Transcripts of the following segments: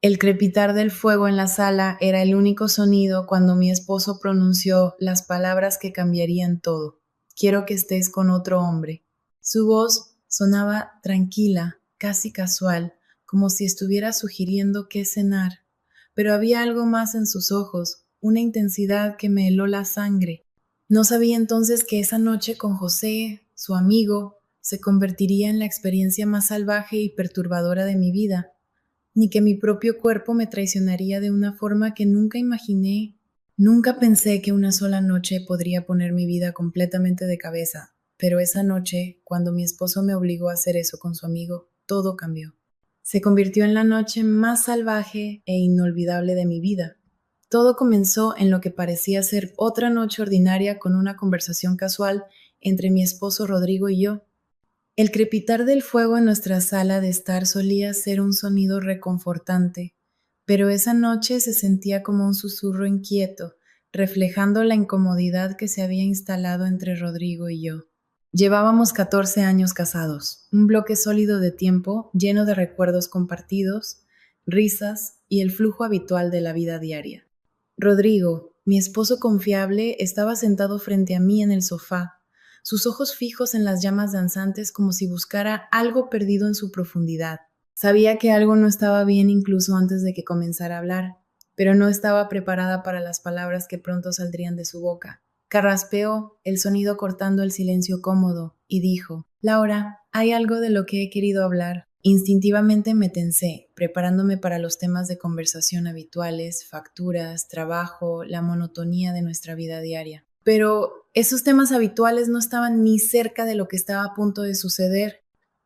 El crepitar del fuego en la sala era el único sonido cuando mi esposo pronunció las palabras que cambiarían todo. Quiero que estés con otro hombre. Su voz sonaba tranquila, casi casual, como si estuviera sugiriendo qué cenar. Pero había algo más en sus ojos, una intensidad que me heló la sangre. No sabía entonces que esa noche con José, su amigo, se convertiría en la experiencia más salvaje y perturbadora de mi vida, ni que mi propio cuerpo me traicionaría de una forma que nunca imaginé. Nunca pensé que una sola noche podría poner mi vida completamente de cabeza, pero esa noche, cuando mi esposo me obligó a hacer eso con su amigo, todo cambió. Se convirtió en la noche más salvaje e inolvidable de mi vida. Todo comenzó en lo que parecía ser otra noche ordinaria con una conversación casual entre mi esposo Rodrigo y yo. El crepitar del fuego en nuestra sala de estar solía ser un sonido reconfortante, pero esa noche se sentía como un susurro inquieto, reflejando la incomodidad que se había instalado entre Rodrigo y yo. Llevábamos 14 años casados, un bloque sólido de tiempo lleno de recuerdos compartidos, risas y el flujo habitual de la vida diaria. Rodrigo, mi esposo confiable, estaba sentado frente a mí en el sofá, sus ojos fijos en las llamas danzantes como si buscara algo perdido en su profundidad. Sabía que algo no estaba bien incluso antes de que comenzara a hablar, pero no estaba preparada para las palabras que pronto saldrían de su boca. Carraspeó, el sonido cortando el silencio cómodo, y dijo: «Laura, hay algo de lo que he querido hablar». Instintivamente me tensé, preparándome para los temas de conversación habituales, facturas, trabajo, la monotonía de nuestra vida diaria. Pero esos temas habituales no estaban ni cerca de lo que estaba a punto de suceder.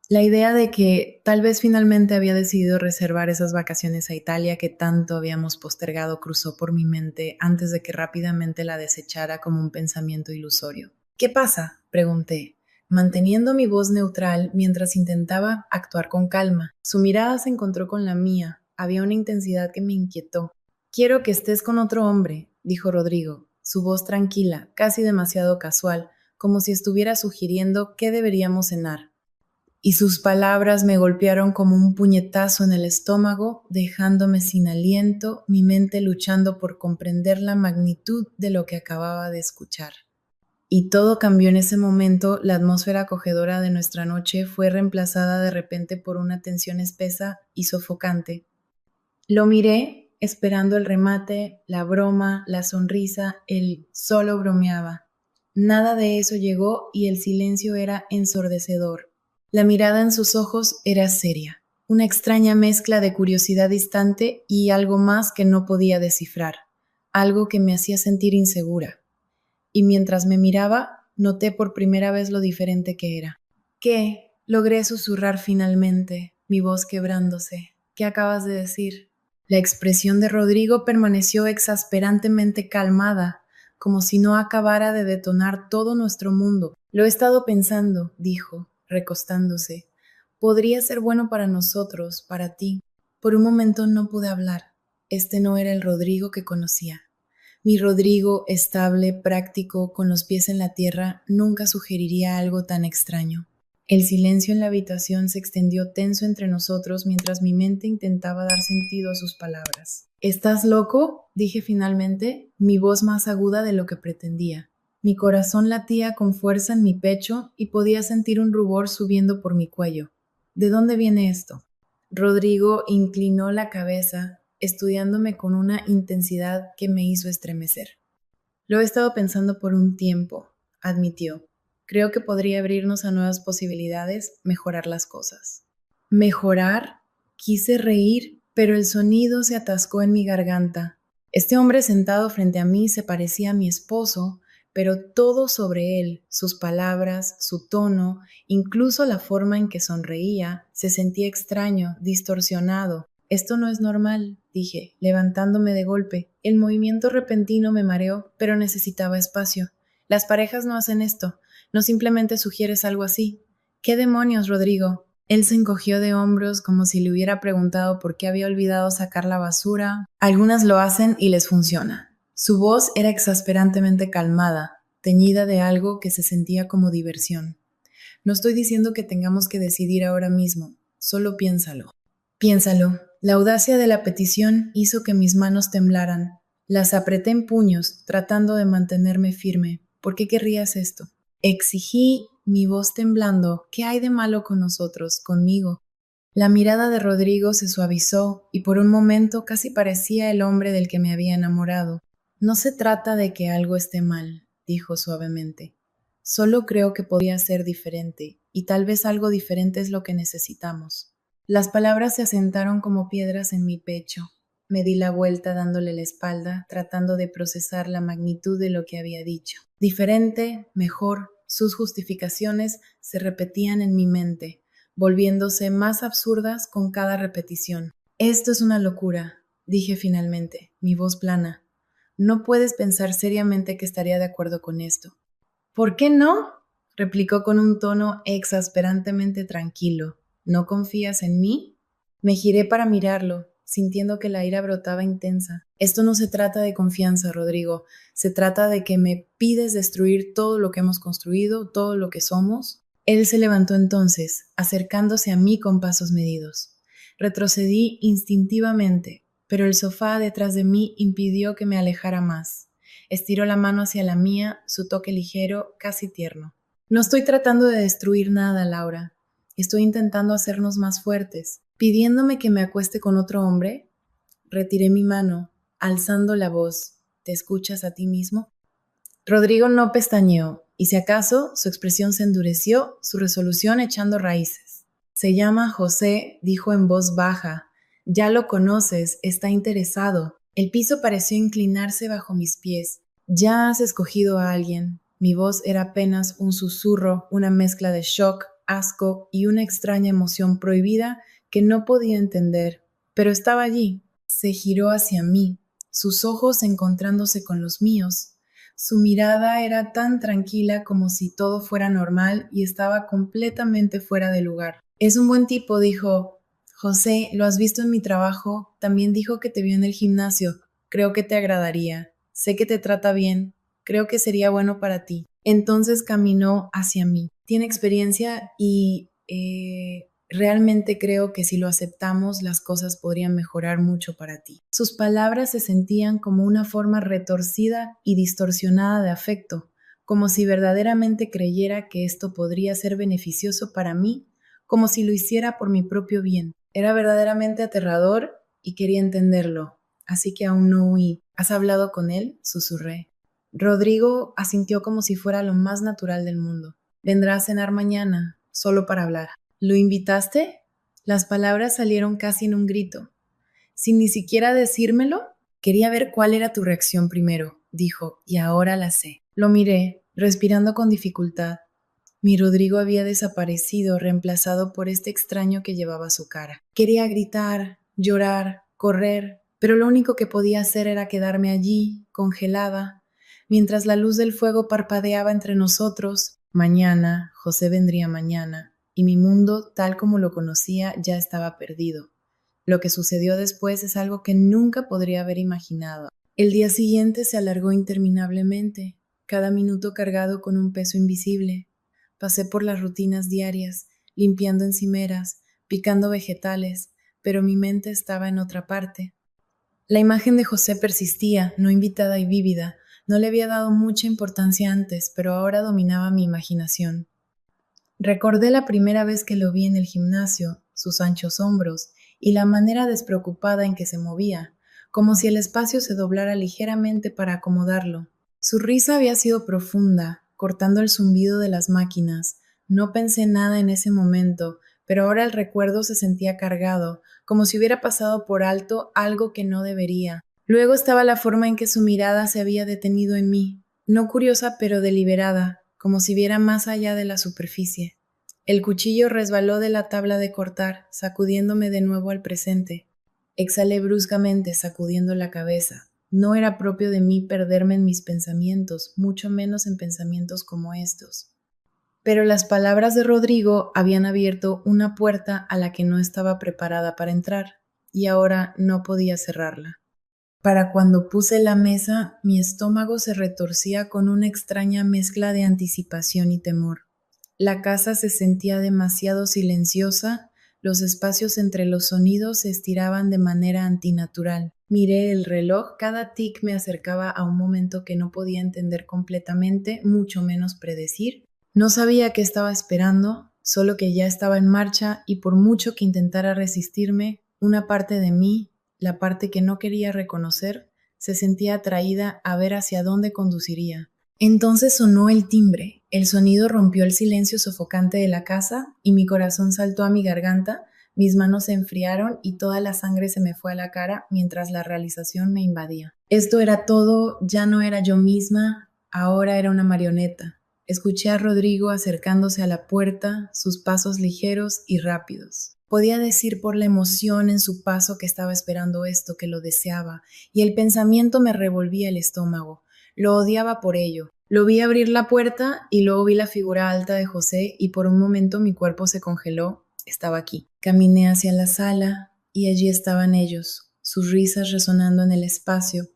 La idea de que tal vez finalmente había decidido reservar esas vacaciones a Italia que tanto habíamos postergado cruzó por mi mente antes de que rápidamente la desechara como un pensamiento ilusorio. «¿Qué pasa?», pregunté, manteniendo mi voz neutral mientras intentaba actuar con calma. Su mirada se encontró con la mía. Había una intensidad que me inquietó. «Quiero que estés con otro hombre», dijo Rodrigo, su voz tranquila, casi demasiado casual, como si estuviera sugiriendo qué deberíamos cenar. Y sus palabras me golpearon como un puñetazo en el estómago, dejándome sin aliento, mi mente luchando por comprender la magnitud de lo que acababa de escuchar. Y todo cambió en ese momento. La atmósfera acogedora de nuestra noche fue reemplazada de repente por una tensión espesa y sofocante. Lo miré, esperando el remate, la broma, la sonrisa, el solo bromeaba. Nada de eso llegó y el silencio era ensordecedor. La mirada en sus ojos era seria, una extraña mezcla de curiosidad distante y algo más que no podía descifrar, algo que me hacía sentir insegura. Y mientras me miraba, noté por primera vez lo diferente que era. «¿Qué?», logré susurrar finalmente, mi voz quebrándose. «¿Qué acabas de decir?». La expresión de Rodrigo permaneció exasperantemente calmada, como si no acabara de detonar todo nuestro mundo. «Lo he estado pensando», dijo, recostándose. «Podría ser bueno para nosotros, para ti». Por un momento no pude hablar. Este no era el Rodrigo que conocía. Mi Rodrigo, estable, práctico, con los pies en la tierra, nunca sugeriría algo tan extraño. El silencio en la habitación se extendió tenso entre nosotros mientras mi mente intentaba dar sentido a sus palabras. «¿Estás loco?», dije finalmente, mi voz más aguda de lo que pretendía. Mi corazón latía con fuerza en mi pecho y podía sentir un rubor subiendo por mi cuello. «¿De dónde viene esto?». Rodrigo inclinó la cabeza, estudiándome con una intensidad que me hizo estremecer. «Lo he estado pensando por un tiempo», admitió. «Creo que podría abrirnos a nuevas posibilidades, mejorar las cosas». «¿Mejorar?». Quise reír, pero el sonido se atascó en mi garganta. Este hombre sentado frente a mí se parecía a mi esposo, pero todo sobre él, sus palabras, su tono, incluso la forma en que sonreía, se sentía extraño, distorsionado. «Esto no es normal», dije, levantándome de golpe. El movimiento repentino me mareó, pero necesitaba espacio. «Las parejas no hacen esto. No simplemente sugieres algo así». «¿Qué demonios, Rodrigo?». Él se encogió de hombros como si le hubiera preguntado por qué había olvidado sacar la basura. «Algunas lo hacen y les funciona». Su voz era exasperantemente calmada, teñida de algo que se sentía como diversión. «No estoy diciendo que tengamos que decidir ahora mismo. Solo piénsalo». «Piénsalo», La audacia de la petición hizo que mis manos temblaran. Las apreté en puños, tratando de mantenerme firme. ¿Por qué querrías esto? Exigí, mi voz temblando. ¿Qué hay de malo con nosotros, conmigo? La mirada de Rodrigo se suavizó y por un momento casi parecía el hombre del que me había enamorado. No se trata de que algo esté mal, dijo suavemente. Solo creo que podría ser diferente, y tal vez algo diferente es lo que necesitamos. Las palabras se asentaron como piedras en mi pecho. Me di la vuelta dándole la espalda, tratando de procesar la magnitud de lo que había dicho. Diferente, mejor, sus justificaciones se repetían en mi mente, volviéndose más absurdas con cada repetición. Esto es una locura, dije finalmente, mi voz plana. No puedes pensar seriamente que estaría de acuerdo con esto. ¿Por qué no? Replicó con un tono exasperantemente tranquilo. ¿No confías en mí? Me giré para mirarlo, sintiendo que la ira brotaba intensa. Esto no se trata de confianza, Rodrigo. Se trata de que me pides destruir todo lo que hemos construido, todo lo que somos. Él se levantó entonces, acercándose a mí con pasos medidos. Retrocedí instintivamente, pero el sofá detrás de mí impidió que me alejara más. Estiró la mano hacia la mía, su toque ligero, casi tierno. No estoy tratando de destruir nada, Laura. Estoy intentando hacernos más fuertes. Pidiéndome que me acueste con otro hombre, retiré mi mano, alzando la voz. ¿Te escuchas a ti mismo? Rodrigo no pestañeó, y si acaso su expresión se endureció, su resolución echando raíces. Se llama José, dijo en voz baja. Ya lo conoces, está interesado. El piso pareció inclinarse bajo mis pies. Ya has escogido a alguien. Mi voz era apenas un susurro, una mezcla de shock, asco y una extraña emoción prohibida que no podía entender. Pero estaba allí. Se giró hacia mí, sus ojos encontrándose con los míos. Su mirada era tan tranquila como si todo fuera normal y estaba completamente fuera de lugar. Es un buen tipo, dijo. José, lo has visto en mi trabajo. También dijo que te vio en el gimnasio. Creo que te agradaría. Sé que te trata bien. Creo que sería bueno para ti. Entonces caminó hacia mí. Tiene experiencia y realmente creo que si lo aceptamos, las cosas podrían mejorar mucho para ti. Sus palabras se sentían como una forma retorcida y distorsionada de afecto, como si verdaderamente creyera que esto podría ser beneficioso para mí, como si lo hiciera por mi propio bien. Era verdaderamente aterrador y quería entenderlo, así que aún no huí. ¿Has hablado con él? Susurré. Rodrigo asintió como si fuera lo más natural del mundo. Vendrá a cenar mañana, solo para hablar. ¿Lo invitaste? Las palabras salieron casi en un grito. Sin ni siquiera decírmelo, quería ver cuál era tu reacción primero, dijo, y ahora la sé. Lo miré, respirando con dificultad. Mi Rodrigo había desaparecido, reemplazado por este extraño que llevaba su cara. Quería gritar, llorar, correr, pero lo único que podía hacer era quedarme allí, congelada, mientras la luz del fuego parpadeaba entre nosotros. Mañana, José vendría mañana, y mi mundo, tal como lo conocía, ya estaba perdido. Lo que sucedió después es algo que nunca podría haber imaginado. El día siguiente se alargó interminablemente, cada minuto cargado con un peso invisible. Pasé por las rutinas diarias, limpiando encimeras, picando vegetales, pero mi mente estaba en otra parte. La imagen de José persistía, no invitada y vívida. No le había dado mucha importancia antes, pero ahora dominaba mi imaginación. Recordé la primera vez que lo vi en el gimnasio, sus anchos hombros y la manera despreocupada en que se movía, como si el espacio se doblara ligeramente para acomodarlo. Su risa había sido profunda, cortando el zumbido de las máquinas. No pensé nada en ese momento, pero ahora el recuerdo se sentía cargado, como si hubiera pasado por alto algo que no debería. Luego estaba la forma en que su mirada se había detenido en mí, no curiosa pero deliberada, como si viera más allá de la superficie. El cuchillo resbaló de la tabla de cortar, sacudiéndome de nuevo al presente. Exhalé bruscamente, sacudiendo la cabeza. No era propio de mí perderme en mis pensamientos, mucho menos en pensamientos como estos. Pero las palabras de Rodrigo habían abierto una puerta a la que no estaba preparada para entrar, y ahora no podía cerrarla. Para cuando puse la mesa, mi estómago se retorcía con una extraña mezcla de anticipación y temor. La casa se sentía demasiado silenciosa, Los espacios entre los sonidos se estiraban de manera antinatural. Miré el reloj, cada tic me acercaba a un momento que no podía entender completamente, mucho menos predecir. No sabía qué estaba esperando, solo que ya estaba en marcha y por mucho que intentara resistirme, una parte de mí, la parte que no quería reconocer, se sentía atraída a ver hacia dónde conduciría. Entonces sonó el timbre. El sonido rompió el silencio sofocante de la casa y mi corazón saltó a mi garganta, mis manos se enfriaron y toda la sangre se me fue a la cara mientras la realización me invadía. Esto era todo, ya no era yo misma, ahora era una marioneta. Escuché a Rodrigo acercándose a la puerta, sus pasos ligeros y rápidos. Podía decir por la emoción en su paso que estaba esperando esto, que lo deseaba, y el pensamiento me revolvía el estómago. Lo odiaba por ello. Lo vi abrir la puerta y luego vi la figura alta de José y por un momento mi cuerpo se congeló. Estaba aquí. Caminé hacia la sala y allí estaban ellos, sus risas resonando en el espacio,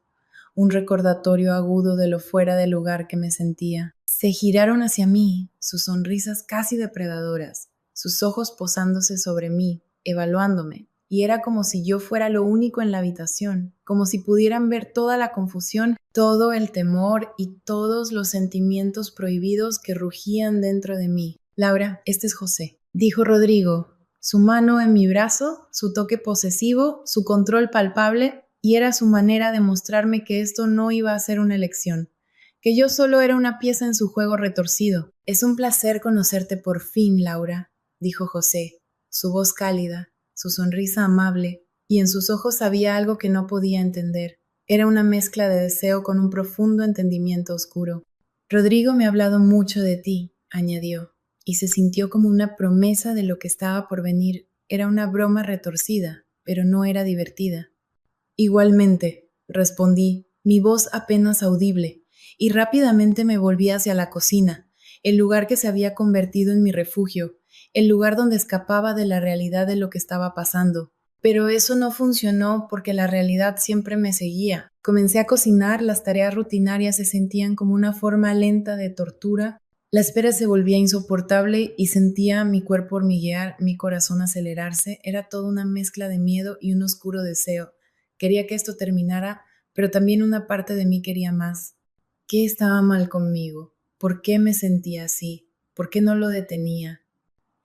un recordatorio agudo de lo fuera de lugar que me sentía. Se giraron hacia mí, sus sonrisas casi depredadoras, sus ojos posándose sobre mí, evaluándome, y era como si yo fuera lo único en la habitación, como si pudieran ver toda la confusión, todo el temor y todos los sentimientos prohibidos que rugían dentro de mí. Laura, este es José, dijo Rodrigo, su mano en mi brazo, su toque posesivo, su control palpable, y era su manera de mostrarme que esto no iba a ser una elección, que yo solo era una pieza en su juego retorcido. Es un placer conocerte por fin, Laura, dijo José, su voz cálida, su sonrisa amable, y en sus ojos había algo que no podía entender. Era una mezcla de deseo con un profundo entendimiento oscuro. Rodrigo me ha hablado mucho de ti, añadió, y se sintió como una promesa de lo que estaba por venir. Era una broma retorcida, pero no era divertida. Igualmente, respondí, mi voz apenas audible, y rápidamente me volví hacia la cocina, el lugar que se había convertido en mi refugio, el lugar donde escapaba de la realidad de lo que estaba pasando. Pero eso no funcionó porque la realidad siempre me seguía. Comencé a cocinar, las tareas rutinarias se sentían como una forma lenta de tortura. La espera se volvía insoportable y sentía mi cuerpo hormiguear, mi corazón acelerarse. Era toda una mezcla de miedo y un oscuro deseo. Quería que esto terminara, pero también una parte de mí quería más. ¿Qué estaba mal conmigo? ¿Por qué me sentía así? ¿Por qué no lo detenía?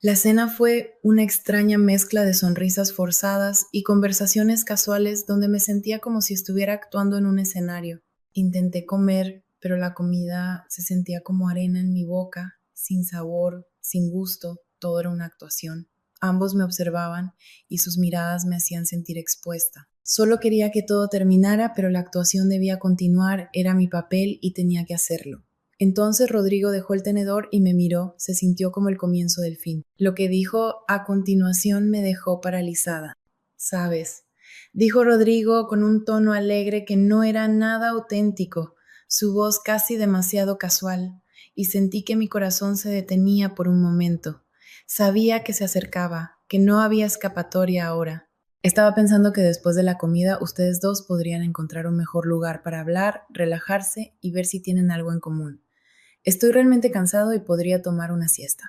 La cena fue una extraña mezcla de sonrisas forzadas y conversaciones casuales donde me sentía como si estuviera actuando en un escenario. Intenté comer, pero la comida se sentía como arena en mi boca, sin sabor, sin gusto, todo era una actuación. Ambos me observaban y sus miradas me hacían sentir expuesta. Solo quería que todo terminara, pero la actuación debía continuar, era mi papel y tenía que hacerlo. Entonces Rodrigo dejó el tenedor y me miró, se sintió como el comienzo del fin. Lo que dijo a continuación me dejó paralizada. ¿Sabes? Dijo Rodrigo con un tono alegre que no era nada auténtico, su voz casi demasiado casual, y sentí que mi corazón se detenía por un momento. Sabía que se acercaba, que no había escapatoria ahora. Estaba pensando que después de la comida ustedes dos podrían encontrar un mejor lugar para hablar, relajarse y ver si tienen algo en común. Estoy realmente cansado y podría tomar una siesta.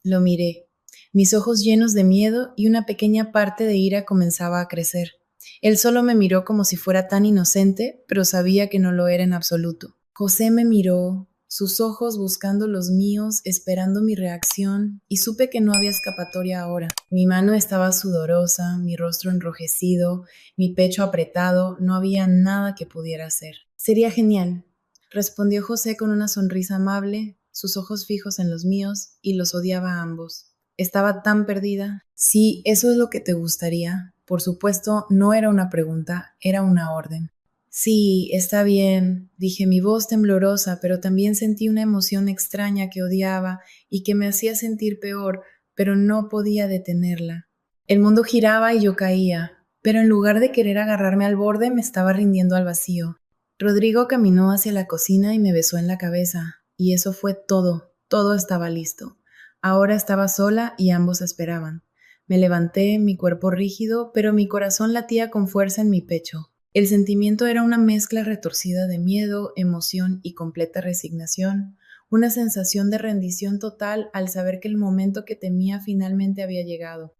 Lo miré, mis ojos llenos de miedo y una pequeña parte de ira comenzaba a crecer. Él solo me miró como si fuera tan inocente, pero sabía que no lo era en absoluto. José me miró, sus ojos buscando los míos, esperando mi reacción, y supe que no había escapatoria ahora. Mi mano estaba sudorosa, mi rostro enrojecido, mi pecho apretado, no había nada que pudiera hacer. Sería genial, respondió José con una sonrisa amable, sus ojos fijos en los míos, y los odiaba a ambos. Estaba tan perdida. Sí, eso es lo que te gustaría. Por supuesto, no era una pregunta, era una orden. Sí, está bien, dije mi voz temblorosa, pero también sentí una emoción extraña que odiaba y que me hacía sentir peor, pero no podía detenerla. El mundo giraba y yo caía, pero en lugar de querer agarrarme al borde, me estaba rindiendo al vacío. Rodrigo caminó hacia la cocina y me besó en la cabeza, y eso fue todo, todo estaba listo. Ahora estaba sola y ambos esperaban. Me levanté, mi cuerpo rígido, pero mi corazón latía con fuerza en mi pecho. El sentimiento era una mezcla retorcida de miedo, emoción y completa resignación, una sensación de rendición total al saber que el momento que temía finalmente había llegado.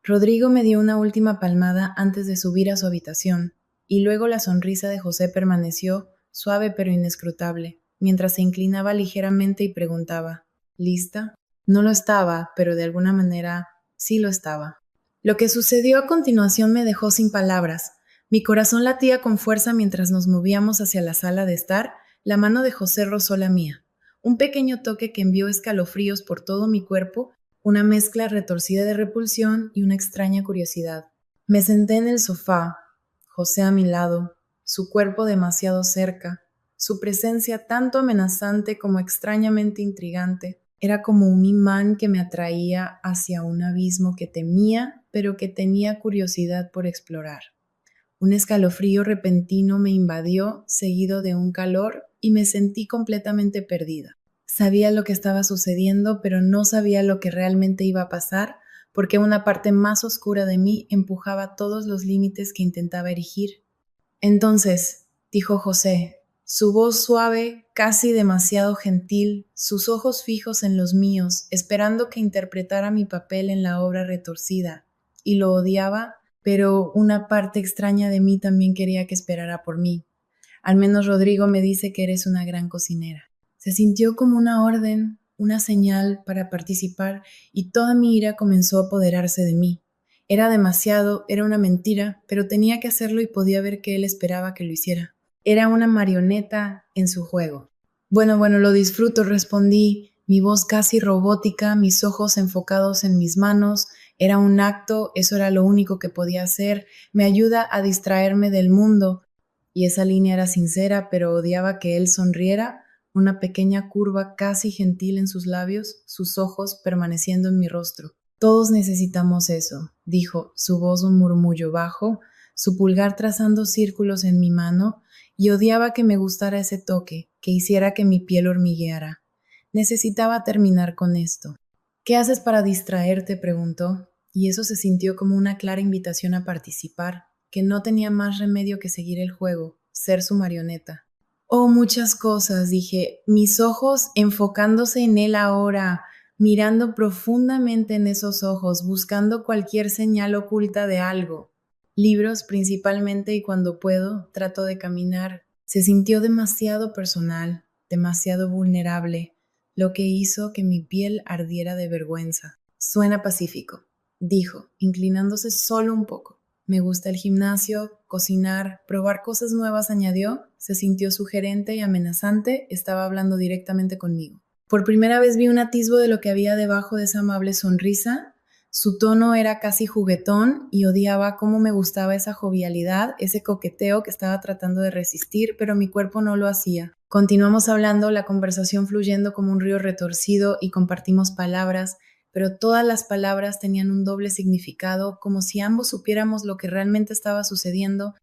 Rodrigo me dio una última palmada antes de subir a su habitación, y luego la sonrisa de José permaneció, suave pero inescrutable, mientras se inclinaba ligeramente y preguntaba, ¿lista? No lo estaba, pero de alguna manera sí lo estaba. Lo que sucedió a continuación me dejó sin palabras. Mi corazón latía con fuerza mientras nos movíamos hacia la sala de estar. La mano de José rozó la mía. Un pequeño toque que envió escalofríos por todo mi cuerpo, una mezcla retorcida de repulsión y una extraña curiosidad. Me senté en el sofá, José a mi lado, su cuerpo demasiado cerca, su presencia tanto amenazante como extrañamente intrigante. Era como un imán que me atraía hacia un abismo que temía, pero que tenía curiosidad por explorar. Un escalofrío repentino me invadió, seguido de un calor, y me sentí completamente perdida. Sabía lo que estaba sucediendo, pero no sabía lo que realmente iba a pasar, porque una parte más oscura de mí empujaba todos los límites que intentaba erigir. Entonces, dijo José, su voz suave, casi demasiado gentil, sus ojos fijos en los míos, esperando que interpretara mi papel en la obra retorcida, y lo odiaba, pero una parte extraña de mí también quería que esperara por mí. Al menos Rodrigo me dice que eres una gran cocinera. Se sintió como una orden, una señal para participar, y toda mi ira comenzó a apoderarse de mí. Era demasiado, era una mentira, pero tenía que hacerlo y podía ver que él esperaba que lo hiciera. Era una marioneta en su juego. Bueno, lo disfruto, respondí, mi voz casi robótica, mis ojos enfocados en mis manos. Era un acto, eso era lo único que podía hacer. Me ayuda a distraerme del mundo. Y esa línea era sincera, pero odiaba que él sonriera, una pequeña curva casi gentil en sus labios, sus ojos permaneciendo en mi rostro. Todos necesitamos eso, dijo, su voz un murmullo bajo, su pulgar trazando círculos en mi mano, y odiaba que me gustara ese toque, que hiciera que mi piel hormigueara. Necesitaba terminar con esto. ¿Qué haces para distraerte?, preguntó, y eso se sintió como una clara invitación a participar, que no tenía más remedio que seguir el juego, ser su marioneta. Oh, muchas cosas, dije, mis ojos enfocándose en él ahora, mirando profundamente en esos ojos, buscando cualquier señal oculta de algo. Libros principalmente, y cuando puedo, trato de caminar. Se sintió demasiado personal, demasiado vulnerable, lo que hizo que mi piel ardiera de vergüenza. Suena pacífico, dijo, inclinándose solo un poco. Me gusta el gimnasio, cocinar, probar cosas nuevas, añadió. Se sintió sugerente y amenazante, estaba hablando directamente conmigo. Por primera vez vi un atisbo de lo que había debajo de esa amable sonrisa. Su tono era casi juguetón y odiaba cómo me gustaba esa jovialidad, ese coqueteo que estaba tratando de resistir, pero mi cuerpo no lo hacía. Continuamos hablando, la conversación fluyendo como un río retorcido y compartimos palabras, pero todas las palabras tenían un doble significado, como si ambos supiéramos lo que realmente estaba sucediendo,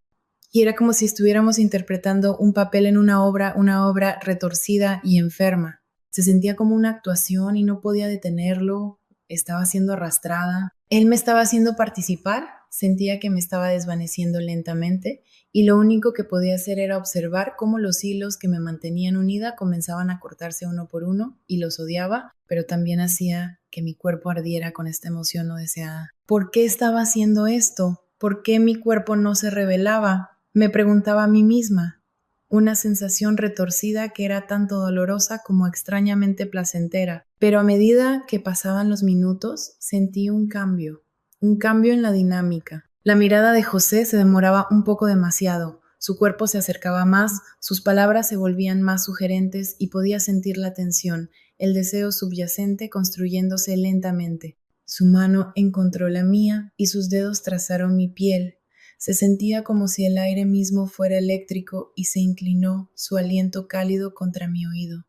y era como si estuviéramos interpretando un papel en una obra retorcida y enferma. Se sentía como una actuación y no podía detenerlo, estaba siendo arrastrada. Él me estaba haciendo participar, sentía que me estaba desvaneciendo lentamente, y lo único que podía hacer era observar cómo los hilos que me mantenían unida comenzaban a cortarse uno por uno, y los odiaba, pero también hacía que mi cuerpo ardiera con esta emoción no deseada. ¿Por qué estaba haciendo esto? ¿Por qué mi cuerpo no se rebelaba? Me preguntaba a mí misma. Una sensación retorcida que era tanto dolorosa como extrañamente placentera. Pero a medida que pasaban los minutos, sentí un cambio en la dinámica. La mirada de José se demoraba un poco demasiado. Su cuerpo se acercaba más, sus palabras se volvían más sugerentes y podía sentir la tensión, el deseo subyacente construyéndose lentamente. Su mano encontró la mía y sus dedos trazaron mi piel. Se sentía como si el aire mismo fuera eléctrico y se inclinó, su aliento cálido contra mi oído.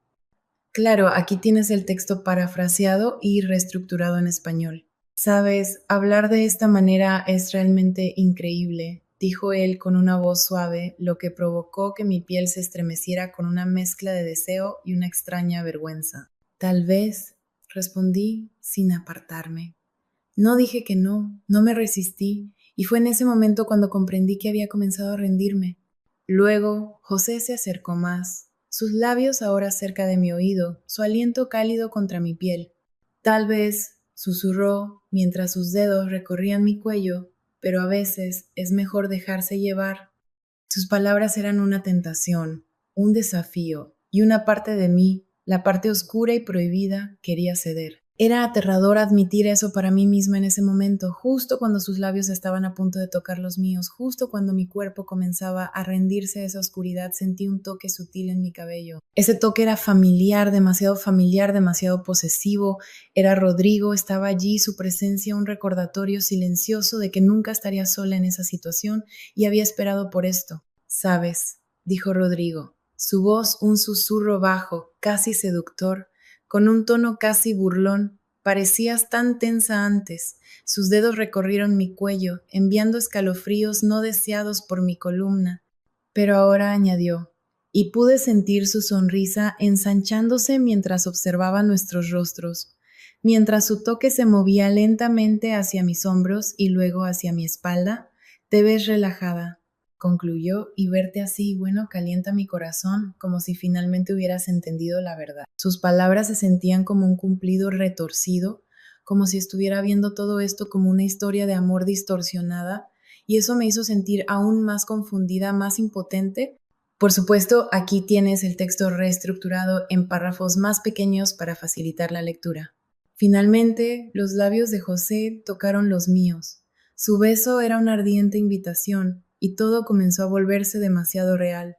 Claro, aquí tienes el texto parafraseado y reestructurado en español. Sabes, hablar de esta manera es realmente increíble, dijo él con una voz suave, lo que provocó que mi piel se estremeciera con una mezcla de deseo y una extraña vergüenza. Tal vez, respondí sin apartarme. No dije que no me resistí, y fue en ese momento cuando comprendí que había comenzado a rendirme. Luego, José se acercó más, sus labios ahora cerca de mi oído, su aliento cálido contra mi piel. Tal vez, susurró mientras sus dedos recorrían mi cuello, pero a veces es mejor dejarse llevar. Sus palabras eran una tentación, un desafío, y una parte de mí, la parte oscura y prohibida, quería ceder. Era aterrador admitir eso para mí misma en ese momento, justo cuando sus labios estaban a punto de tocar los míos, justo cuando mi cuerpo comenzaba a rendirse a esa oscuridad, sentí un toque sutil en mi cabello. Ese toque era familiar, demasiado posesivo. Era Rodrigo, estaba allí, su presencia un recordatorio silencioso de que nunca estaría sola en esa situación y había esperado por esto. «Sabes», dijo Rodrigo, su voz un susurro bajo, casi seductor, con un tono casi burlón. Parecías tan tensa antes. Sus dedos recorrieron mi cuello, enviando escalofríos no deseados por mi columna. Pero ahora añadió, y pude sentir su sonrisa ensanchándose mientras observaba nuestros rostros, mientras su toque se movía lentamente hacia mis hombros y luego hacia mi espalda. «Te ves relajada», concluyó, «y verte así, bueno, calienta mi corazón, como si finalmente hubieras entendido la verdad». Sus palabras se sentían como un cumplido retorcido, como si estuviera viendo todo esto como una historia de amor distorsionada, y eso me hizo sentir aún más confundida, más impotente. Por supuesto, aquí tienes el texto reestructurado en párrafos más pequeños para facilitar la lectura. Finalmente, los labios de José tocaron los míos. Su beso era una ardiente invitación, y todo comenzó a volverse demasiado real.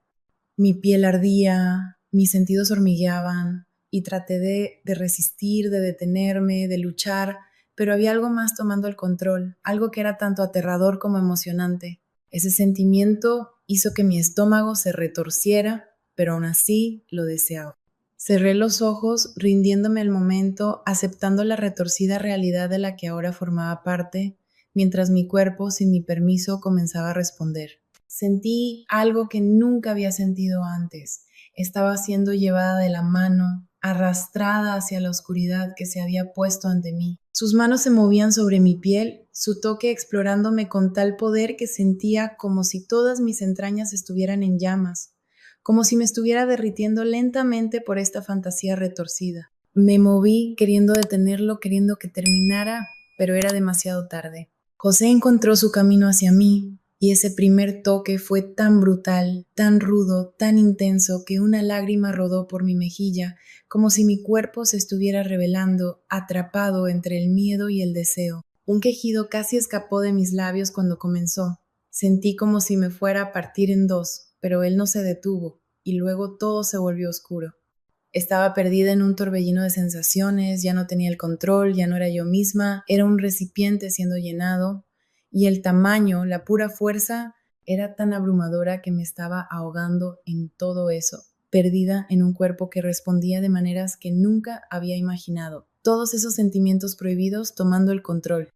Mi piel ardía, mis sentidos hormigueaban, y traté de resistir, de detenerme, de luchar, pero había algo más tomando el control, algo que era tanto aterrador como emocionante. Ese sentimiento hizo que mi estómago se retorciera, pero aún así lo deseaba. Cerré los ojos, rindiéndome al momento, aceptando la retorcida realidad de la que ahora formaba parte, mientras mi cuerpo, sin mi permiso, comenzaba a responder. Sentí algo que nunca había sentido antes. Estaba siendo llevada de la mano, arrastrada hacia la oscuridad que se había puesto ante mí. Sus manos se movían sobre mi piel, su toque explorándome con tal poder que sentía como si todas mis entrañas estuvieran en llamas, como si me estuviera derritiendo lentamente por esta fantasía retorcida. Me moví queriendo detenerlo, queriendo que terminara, pero era demasiado tarde. José encontró su camino hacia mí, y ese primer toque fue tan brutal, tan rudo, tan intenso, que una lágrima rodó por mi mejilla, como si mi cuerpo se estuviera revelando, atrapado entre el miedo y el deseo. Un quejido casi escapó de mis labios cuando comenzó. Sentí como si me fuera a partir en dos, pero él no se detuvo, y luego todo se volvió oscuro. Estaba perdida en un torbellino de sensaciones, ya no tenía el control, ya no era yo misma, era un recipiente siendo llenado, y el tamaño, la pura fuerza, era tan abrumadora que me estaba ahogando en todo eso, perdida en un cuerpo que respondía de maneras que nunca había imaginado, todos esos sentimientos prohibidos tomando el control.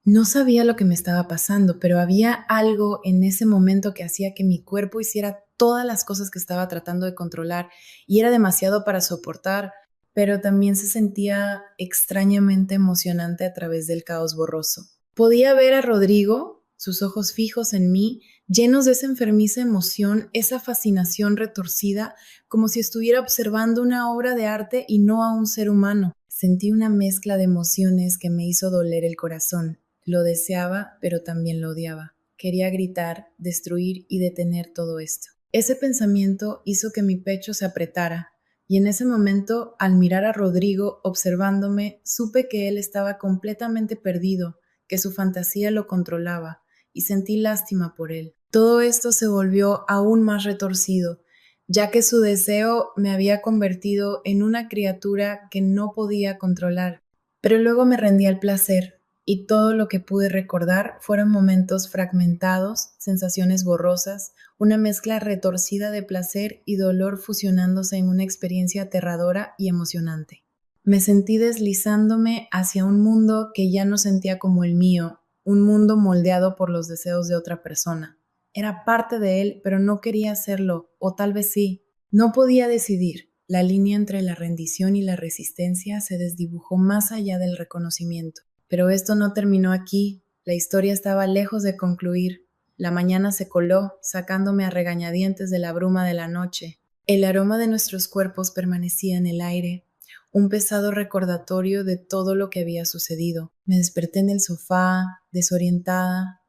No sabía lo que me estaba pasando, pero había algo en ese momento que hacía que mi cuerpo hiciera todas las cosas que estaba tratando de controlar, y era demasiado para soportar, pero también se sentía extrañamente emocionante a través del caos borroso. Podía ver a Rodrigo, sus ojos fijos en mí, llenos de esa enfermiza emoción, esa fascinación retorcida, como si estuviera observando una obra de arte y no a un ser humano. Sentí una mezcla de emociones que me hizo doler el corazón. Lo deseaba, pero también lo odiaba. Quería gritar, destruir y detener todo esto. Ese pensamiento hizo que mi pecho se apretara, y en ese momento, al mirar a Rodrigo observándome, supe que él estaba completamente perdido, que su fantasía lo controlaba, y sentí lástima por él. Todo esto se volvió aún más retorcido, ya que su deseo me había convertido en una criatura que no podía controlar. Pero luego me rendí al placer, y todo lo que pude recordar fueron momentos fragmentados, sensaciones borrosas, una mezcla retorcida de placer y dolor fusionándose en una experiencia aterradora y emocionante. Me sentí deslizándome hacia un mundo que ya no sentía como el mío, un mundo moldeado por los deseos de otra persona. Era parte de él, pero no quería hacerlo, o tal vez sí. No podía decidir. La línea entre la rendición y la resistencia se desdibujó más allá del reconocimiento. Pero esto no terminó aquí. La historia estaba lejos de concluir. La mañana se coló, sacándome a regañadientes de la bruma de la noche. El aroma de nuestros cuerpos permanecía en el aire, un pesado recordatorio de todo lo que había sucedido. Me desperté en el sofá, desorientada,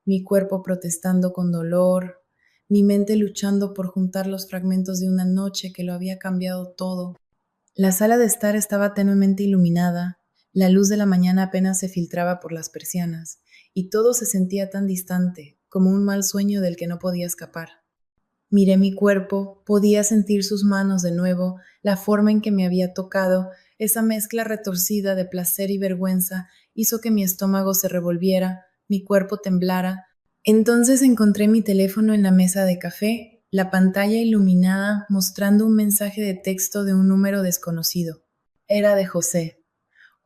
mi cuerpo protestando con dolor, mi mente luchando por juntar los fragmentos de una noche que lo había cambiado todo. La sala de estar estaba tenuemente iluminada, la luz de la mañana apenas se filtraba por las persianas, y todo se sentía tan distante, como un mal sueño del que no podía escapar. Miré mi cuerpo, podía sentir sus manos de nuevo, la forma en que me había tocado, esa mezcla retorcida de placer y vergüenza hizo que mi estómago se revolviera, mi cuerpo temblara. Entonces encontré mi teléfono en la mesa de café, la pantalla iluminada mostrando un mensaje de texto de un número desconocido. Era de José.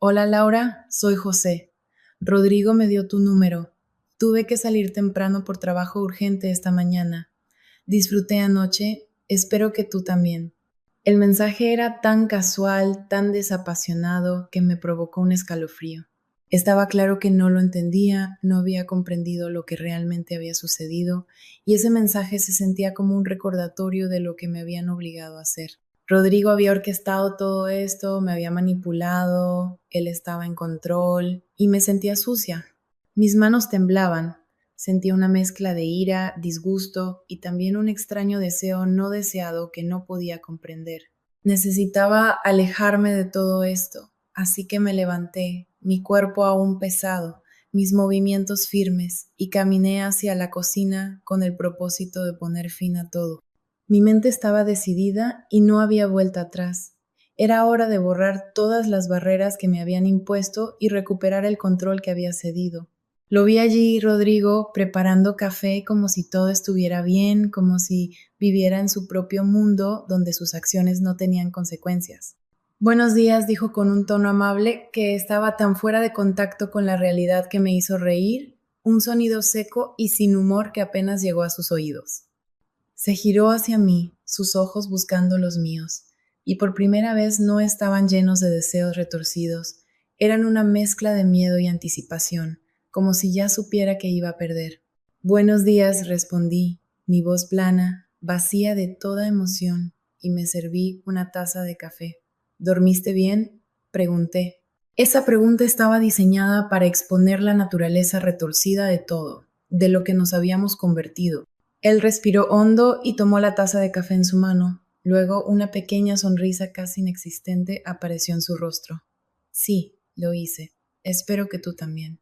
Hola Laura, soy José. Rodrigo me dio tu número. Tuve que salir temprano por trabajo urgente esta mañana. Disfruté anoche, espero que tú también. El mensaje era tan casual, tan desapasionado, que me provocó un escalofrío. Estaba claro que no lo entendía, no había comprendido lo que realmente había sucedido, y ese mensaje se sentía como un recordatorio de lo que me habían obligado a hacer. Rodrigo había orquestado todo esto, me había manipulado, él estaba en control, y me sentía sucia. Mis manos temblaban. Sentía una mezcla de ira, disgusto y también un extraño deseo no deseado que no podía comprender. Necesitaba alejarme de todo esto, así que me levanté, mi cuerpo aún pesado, mis movimientos firmes, y caminé hacia la cocina con el propósito de poner fin a todo. Mi mente estaba decidida y no había vuelta atrás. Era hora de borrar todas las barreras que me habían impuesto y recuperar el control que había cedido. Lo vi allí, Rodrigo, preparando café como si todo estuviera bien, como si viviera en su propio mundo donde sus acciones no tenían consecuencias. Buenos días, dijo con un tono amable que estaba tan fuera de contacto con la realidad que me hizo reír, un sonido seco y sin humor que apenas llegó a sus oídos. Se giró hacia mí, sus ojos buscando los míos, y por primera vez no estaban llenos de deseos retorcidos, eran una mezcla de miedo y anticipación, como si ya supiera que iba a perder. Buenos días, respondí, mi voz plana, vacía de toda emoción, y me serví una taza de café. ¿Dormiste bien? Pregunté. Esa pregunta estaba diseñada para exponer la naturaleza retorcida de todo, de lo que nos habíamos convertido. Él respiró hondo y tomó la taza de café en su mano. Luego una pequeña sonrisa casi inexistente apareció en su rostro. Sí, lo hice. Espero que tú también.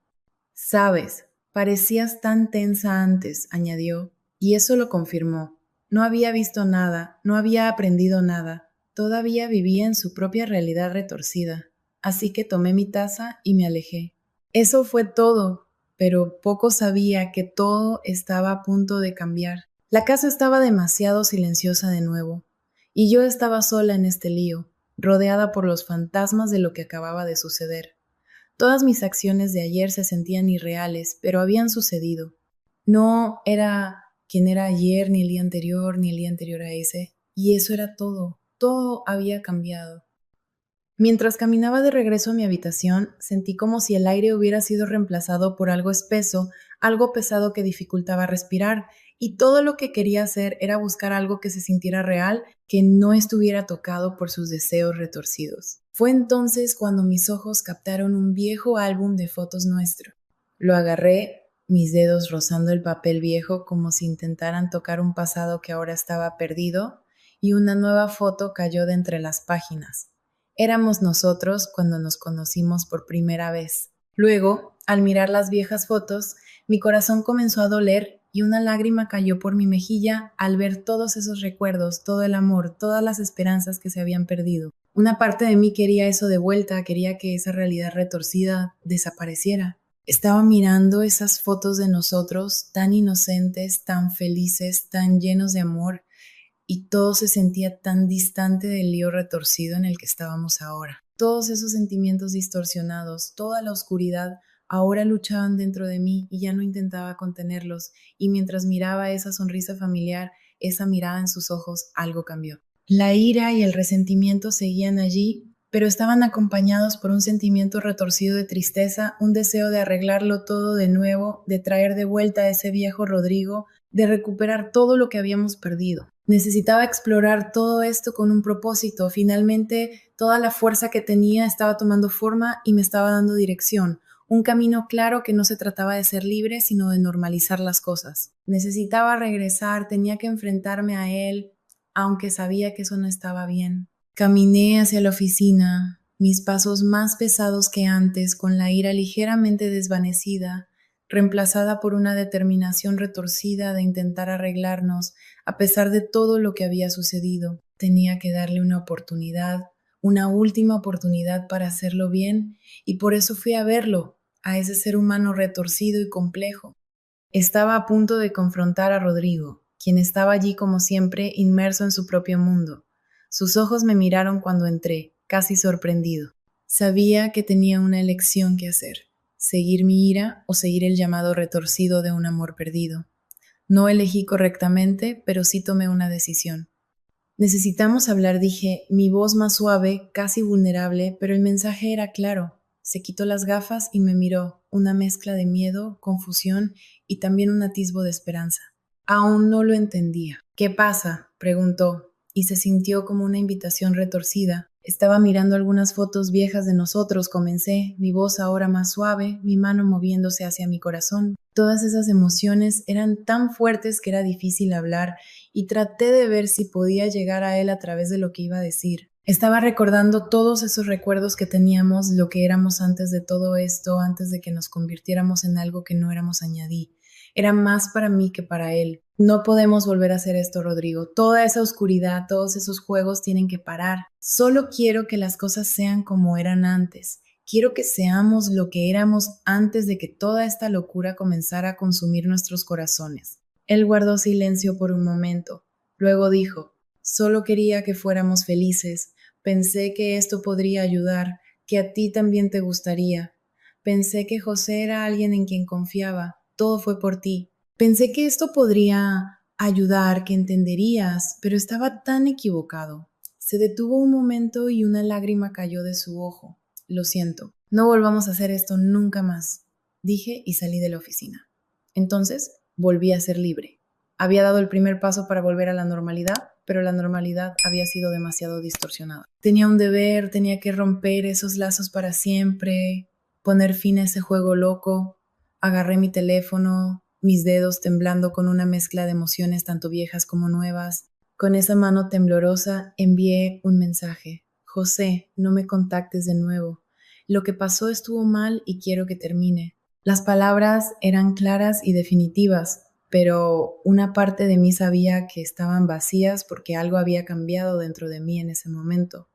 Sabes, parecías tan tensa antes, añadió, y eso lo confirmó. No había visto nada, no había aprendido nada, todavía vivía en su propia realidad retorcida. Así que tomé mi taza y me alejé. Eso fue todo, pero poco sabía que todo estaba a punto de cambiar. La casa estaba demasiado silenciosa de nuevo, y yo estaba sola en este lío, rodeada por los fantasmas de lo que acababa de suceder. Todas mis acciones de ayer se sentían irreales, pero habían sucedido. No era quien era ayer, ni el día anterior a ese, y eso era todo. Todo había cambiado. Mientras caminaba de regreso a mi habitación, sentí como si el aire hubiera sido reemplazado por algo espeso, algo pesado que dificultaba respirar, y todo lo que quería hacer era buscar algo que se sintiera real, que no estuviera tocado por sus deseos retorcidos. Fue entonces cuando mis ojos captaron un viejo álbum de fotos nuestro. Lo agarré, mis dedos rozando el papel viejo como si intentaran tocar un pasado que ahora estaba perdido, y una nueva foto cayó de entre las páginas. Éramos nosotros cuando nos conocimos por primera vez. Luego, al mirar las viejas fotos, mi corazón comenzó a doler y una lágrima cayó por mi mejilla al ver todos esos recuerdos, todo el amor, todas las esperanzas que se habían perdido. Una parte de mí quería eso de vuelta, quería que esa realidad retorcida desapareciera. Estaba mirando esas fotos de nosotros tan inocentes, tan felices, tan llenos de amor, y todo se sentía tan distante del lío retorcido en el que estábamos ahora. Todos esos sentimientos distorsionados, toda la oscuridad, ahora luchaban dentro de mí y ya no intentaba contenerlos, y mientras miraba esa sonrisa familiar, esa mirada en sus ojos, algo cambió. La ira y el resentimiento seguían allí, pero estaban acompañados por un sentimiento retorcido de tristeza, un deseo de arreglarlo todo de nuevo, de traer de vuelta a ese viejo Rodrigo, de recuperar todo lo que habíamos perdido. Necesitaba explorar todo esto con un propósito. Finalmente, toda la fuerza que tenía estaba tomando forma y me estaba dando dirección. Un camino claro que no se trataba de ser libre, sino de normalizar las cosas. Necesitaba regresar, tenía que enfrentarme a él, aunque sabía que eso no estaba bien. Caminé hacia la oficina, mis pasos más pesados que antes, con la ira ligeramente desvanecida, reemplazada por una determinación retorcida de intentar arreglarnos, a pesar de todo lo que había sucedido. Tenía que darle una oportunidad, una última oportunidad para hacerlo bien, y por eso fui a verlo, a ese ser humano retorcido y complejo. Estaba a punto de confrontar a Rodrigo, quien estaba allí como siempre, inmerso en su propio mundo. Sus ojos me miraron cuando entré, casi sorprendido. Sabía que tenía una elección que hacer, seguir mi ira o seguir el llamado retorcido de un amor perdido. No elegí correctamente, pero sí tomé una decisión. Necesitamos hablar, dije, mi voz más suave, casi vulnerable, pero el mensaje era claro. Se quitó las gafas y me miró, una mezcla de miedo, confusión y también un atisbo de esperanza. Aún no lo entendía. ¿Qué pasa?, preguntó, y se sintió como una invitación retorcida. Estaba mirando algunas fotos viejas de nosotros, comencé, mi voz ahora más suave, mi mano moviéndose hacia mi corazón. Todas esas emociones eran tan fuertes que era difícil hablar y traté de ver si podía llegar a él a través de lo que iba a decir. Estaba recordando todos esos recuerdos que teníamos, lo que éramos antes de todo esto, antes de que nos convirtiéramos en algo que no éramos añadí. Era más para mí que para él. No podemos volver a hacer esto, Rodrigo. Toda esa oscuridad, todos esos juegos tienen que parar. Solo quiero que las cosas sean como eran antes. Quiero que seamos lo que éramos antes de que toda esta locura comenzara a consumir nuestros corazones. Él guardó silencio por un momento. Luego dijo, solo quería que fuéramos felices. Pensé que esto podría ayudar, que a ti también te gustaría. Pensé que José era alguien en quien confiaba. Todo fue por ti. Pensé que esto podría ayudar, que entenderías, pero estaba tan equivocado. Se detuvo un momento y una lágrima cayó de su ojo. Lo siento, no volvamos a hacer esto nunca más, dije y salí de la oficina. Entonces, volví a ser libre. Había dado el primer paso para volver a la normalidad, pero la normalidad había sido demasiado distorsionada. Tenía un deber, tenía que romper esos lazos para siempre, poner fin a ese juego loco. Agarré mi teléfono, mis dedos temblando con una mezcla de emociones tanto viejas como nuevas. Con esa mano temblorosa envié un mensaje. José, no me contactes de nuevo. Lo que pasó estuvo mal y quiero que termine. Las palabras eran claras y definitivas, pero una parte de mí sabía que estaban vacías porque algo había cambiado dentro de mí en ese momento.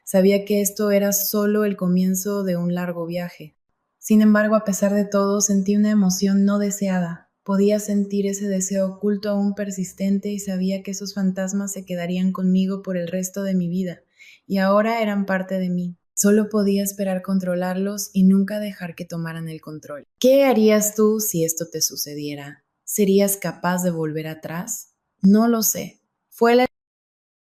Sabía que esto era solo el comienzo de un largo viaje. Sin embargo, a pesar de todo, sentí una emoción no deseada. Podía sentir ese deseo oculto aún persistente y sabía que esos fantasmas se quedarían conmigo por el resto de mi vida, y ahora eran parte de mí. Solo podía esperar controlarlos y nunca dejar que tomaran el control. ¿Qué harías tú si esto te sucediera? ¿Serías capaz de volver atrás? No lo sé. Fue la